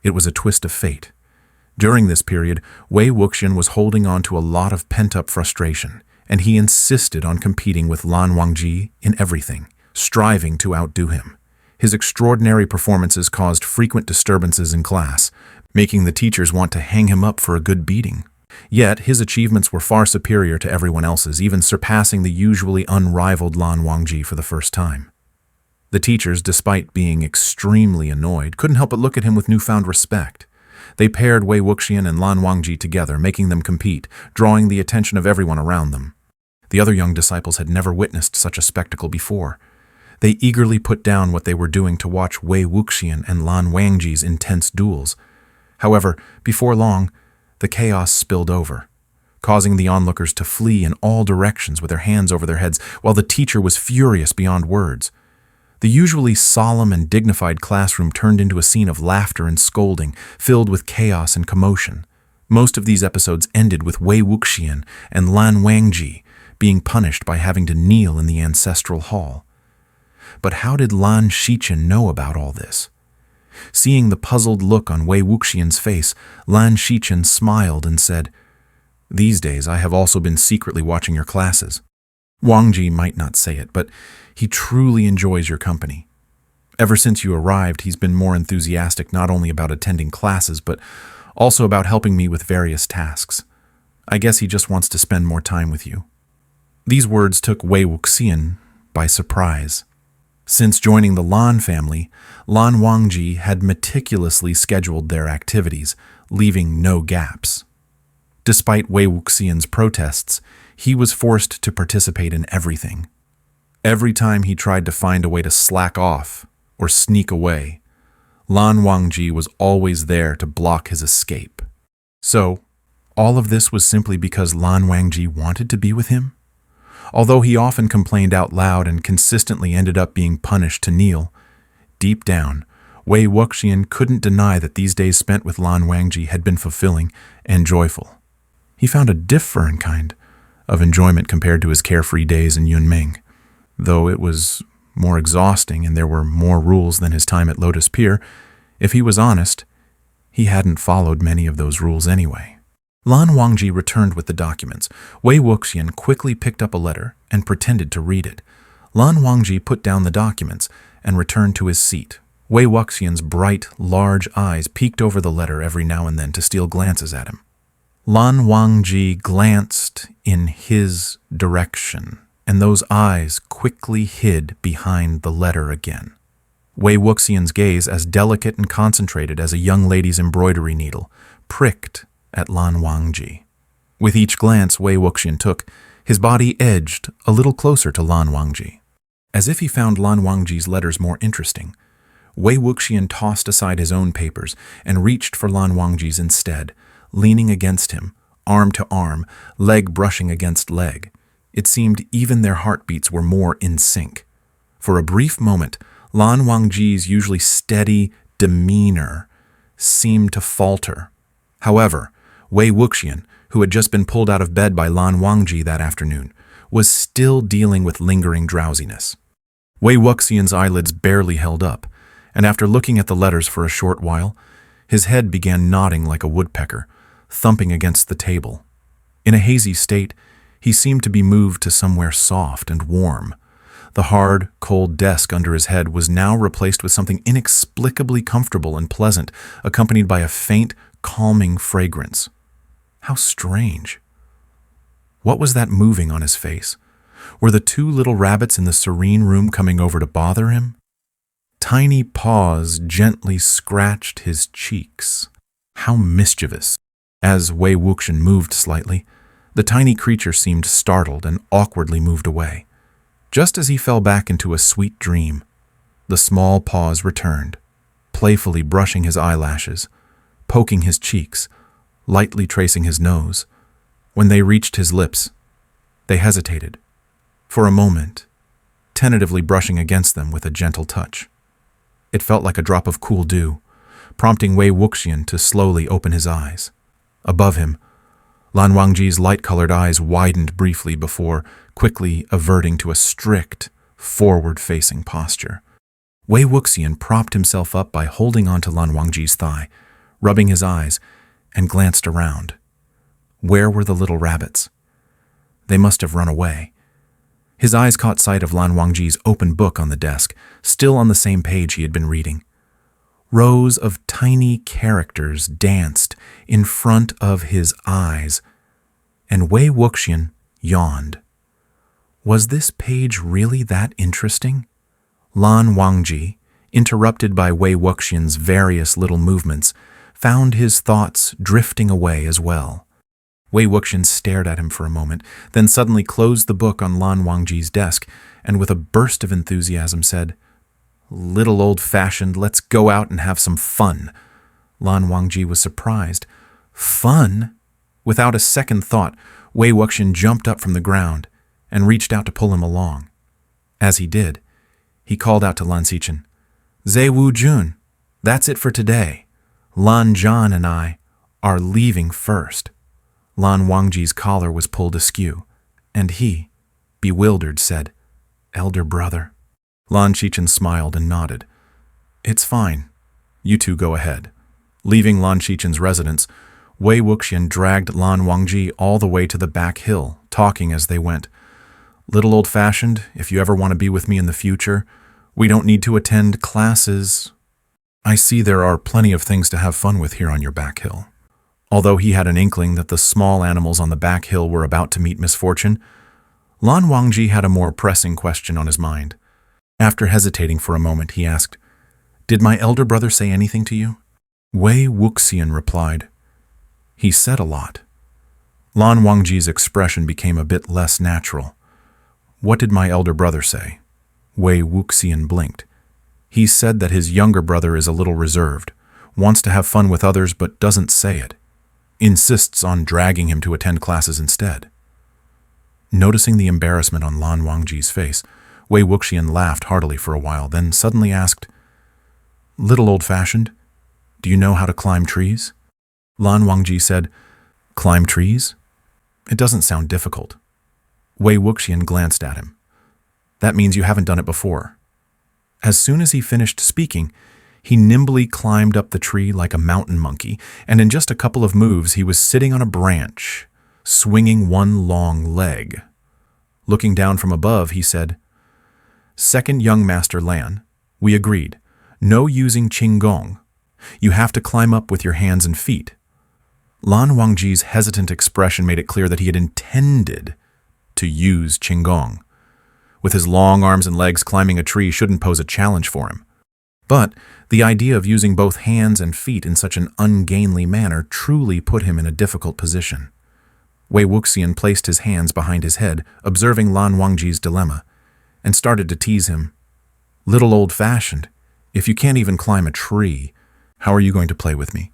It was a twist of fate. During this period, Wei Wuxian was holding on to a lot of pent-up frustration, and he insisted on competing with Lan Wangji in everything, striving to outdo him. His extraordinary performances caused frequent disturbances in class, making the teachers want to hang him up for a good beating. Yet, his achievements were far superior to everyone else's, even surpassing the usually unrivaled Lan Wangji for the first time. The teachers, despite being extremely annoyed, couldn't help but look at him with newfound respect. They paired Wei Wuxian and Lan Wangji together, making them compete, drawing the attention of everyone around them. The other young disciples had never witnessed such a spectacle before. They eagerly put down what they were doing to watch Wei Wuxian and Lan Wangji's intense duels. However, before long, the chaos spilled over, causing the onlookers to flee in all directions with their hands over their heads, while the teacher was furious beyond words. The usually solemn and dignified classroom turned into a scene of laughter and scolding, filled with chaos and commotion. Most of these episodes ended with Wei Wuxian and Lan Wangji being punished by having to kneel in the ancestral hall. But how did Lan Xichen know about all this? Seeing the puzzled look on Wei Wuxian's face, Lan Xichen smiled and said, "These days I have also been secretly watching your classes. Wangji might not say it, but he truly enjoys your company. Ever since you arrived, he's been more enthusiastic not only about attending classes, but also about helping me with various tasks. I guess he just wants to spend more time with you." These words took Wei Wuxian by surprise. Since joining the Lan family, Lan Wangji had meticulously scheduled their activities, leaving no gaps. Despite Wei Wuxian's protests, he was forced to participate in everything. Every time he tried to find a way to slack off or sneak away, Lan Wangji was always there to block his escape. So, all of this was simply because Lan Wangji wanted to be with him? Although he often complained out loud and consistently ended up being punished to kneel, deep down, Wei Wuxian couldn't deny that these days spent with Lan Wangji had been fulfilling and joyful. He found a different kind of enjoyment compared to his carefree days in Yunming. Though it was more exhausting and there were more rules than his time at Lotus Pier, if he was honest, he hadn't followed many of those rules anyway. Lan Wangji returned with the documents. Wei Wuxian quickly picked up a letter and pretended to read it. Lan Wangji put down the documents and returned to his seat. Wei Wuxian's bright, large eyes peeked over the letter every now and then to steal glances at him. Lan Wangji glanced in his direction, and those eyes quickly hid behind the letter again. Wei Wuxian's gaze, as delicate and concentrated as a young lady's embroidery needle, pricked at Lan Wangji. With each glance Wei Wuxian took, his body edged a little closer to Lan Wangji. As if he found Lan Wangji's letters more interesting, Wei Wuxian tossed aside his own papers and reached for Lan Wangji's instead, leaning against him, arm to arm, leg brushing against leg. It seemed even their heartbeats were more in sync. For a brief moment, Lan Wangji's usually steady demeanor seemed to falter. However, Wei Wuxian, who had just been pulled out of bed by Lan Wangji that afternoon, was still dealing with lingering drowsiness. Wei Wuxian's eyelids barely held up, and after looking at the letters for a short while, his head began nodding like a woodpecker, thumping against the table. In a hazy state, he seemed to be moved to somewhere soft and warm. The hard, cold desk under his head was now replaced with something inexplicably comfortable and pleasant, accompanied by a faint, calming fragrance. How strange. What was that moving on his face? Were the two little rabbits in the serene room coming over to bother him? Tiny paws gently scratched his cheeks. How mischievous. As Wei Wuxian moved slightly, the tiny creature seemed startled and awkwardly moved away. Just as he fell back into a sweet dream, the small paws returned, playfully brushing his eyelashes, poking his cheeks, lightly tracing his nose. When they reached his lips, they hesitated, for a moment, tentatively brushing against them with a gentle touch. It felt like a drop of cool dew, prompting Wei Wuxian to slowly open his eyes. Above him, Lan Wangji's light-colored eyes widened briefly before quickly averting to a strict, forward-facing posture. Wei Wuxian propped himself up by holding onto Lan Wangji's thigh, rubbing his eyes, and glanced around. Where were the little rabbits? They must have run away. His eyes caught sight of Lan Wangji's open book on the desk, still on the same page he had been reading. Rows of tiny characters danced in front of his eyes, and Wei Wuxian yawned. Was this page really that interesting? Lan Wangji, interrupted by Wei Wuxian's various little movements, found his thoughts drifting away as well. Wei Wuxian stared at him for a moment, then suddenly closed the book on Lan Wangji's desk, and with a burst of enthusiasm said, "Little old-fashioned, let's go out and have some fun." Lan Wangji was surprised. Fun? Without a second thought, Wei Wuxian jumped up from the ground and reached out to pull him along. As he did, he called out to Lan Xichen, "Zhe Wu Jun, that's it for today. Lan Zhan and I are leaving first." Lan Wangji's collar was pulled askew, and he, bewildered, said, "Elder brother." Lan Xichen smiled and nodded. "It's fine. You two go ahead." Leaving Lan Xichen's residence, Wei Wuxian dragged Lan Wangji all the way to the back hill, talking as they went. "Little old-fashioned, if you ever want to be with me in the future, we don't need to attend classes. I see there are plenty of things to have fun with here on your back hill." Although he had an inkling that the small animals on the back hill were about to meet misfortune, Lan Wangji had a more pressing question on his mind. After hesitating for a moment, he asked, "Did my elder brother say anything to you?" Wei Wuxian replied, "He said a lot." Lan Wangji's expression became a bit less natural. "What did my elder brother say?" Wei Wuxian blinked. "He said that his younger brother is a little reserved, wants to have fun with others but doesn't say it. Insists on dragging him to attend classes instead." Noticing the embarrassment on Lan Wangji's face, Wei Wuxian laughed heartily for a while, then suddenly asked, "Little old-fashioned, do you know how to climb trees?" Lan Wangji said, "Climb trees? It doesn't sound difficult." Wei Wuxian glanced at him. "That means you haven't done it before." As soon as he finished speaking, he nimbly climbed up the tree like a mountain monkey, and in just a couple of moves he was sitting on a branch, swinging one long leg. Looking down from above, he said, "Second young master Lan, we agreed. No using Qinggong. You have to climb up with your hands and feet." Lan Wangji's hesitant expression made it clear that he had intended to use Qinggong. With his long arms and legs, climbing a tree shouldn't pose a challenge for him. But the idea of using both hands and feet in such an ungainly manner truly put him in a difficult position. Wei Wuxian placed his hands behind his head, observing Lan Wangji's dilemma, and started to tease him. "Little old-fashioned, if you can't even climb a tree, how are you going to play with me?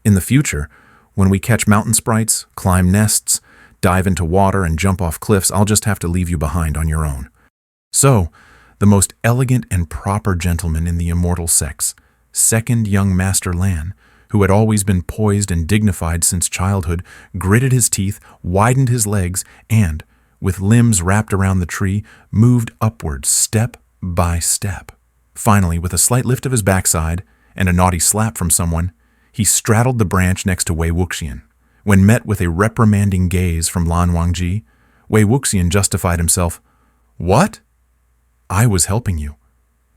In the future, when we catch mountain sprites, climb nests, dive into water, and jump off cliffs, I'll just have to leave you behind on your own." So, the most elegant and proper gentleman in the immortal sex, second young master Lan, who had always been poised and dignified since childhood, gritted his teeth, widened his legs, and, with limbs wrapped around the tree, moved upwards step by step. Finally, with a slight lift of his backside and a naughty slap from someone, he straddled the branch next to Wei Wuxian. When met with a reprimanding gaze from Lan Wangji, Wei Wuxian justified himself. "What? I was helping you.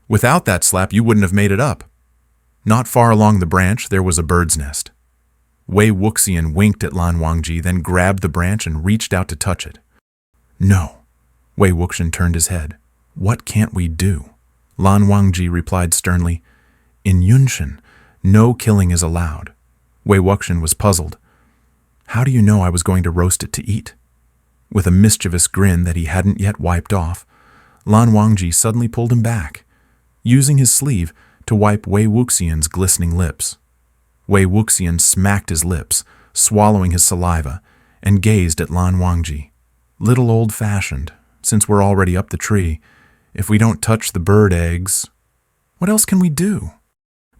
Without that slap, you wouldn't have made it up." Not far along the branch, there was a bird's nest. Wei Wuxian winked at Lan Wangji, then grabbed the branch and reached out to touch it. "No." Wei Wuxian turned his head. "What can't we do?" Lan Wangji replied sternly, "In Yunshan, no killing is allowed." Wei Wuxian was puzzled. "How do you know I was going to roast it to eat?" With a mischievous grin that he hadn't yet wiped off, Lan Wangji suddenly pulled him back, using his sleeve to wipe Wei Wuxian's glistening lips. Wei Wuxian smacked his lips, swallowing his saliva, and gazed at Lan Wangji. "Little old-fashioned, since we're already up the tree, if we don't touch the bird eggs, what else can we do?"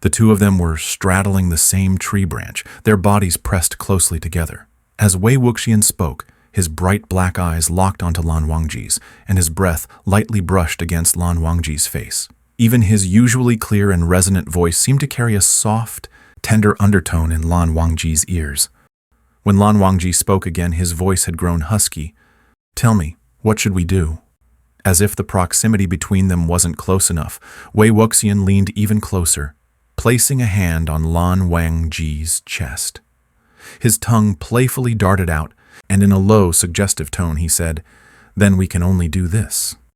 The two of them were straddling the same tree branch, their bodies pressed closely together. As Wei Wuxian spoke, his bright black eyes locked onto Lan Wangji's, and his breath lightly brushed against Lan Wangji's face. Even his usually clear and resonant voice seemed to carry a soft, tender undertone in Lan Wangji's ears. When Lan Wangji spoke again, his voice had grown husky. "Tell me, what should we do?" As if the proximity between them wasn't close enough, Wei Wuxian leaned even closer, placing a hand on Lan Wangji's chest. His tongue playfully darted out, and in a low, suggestive tone he said, "Then we can only do this."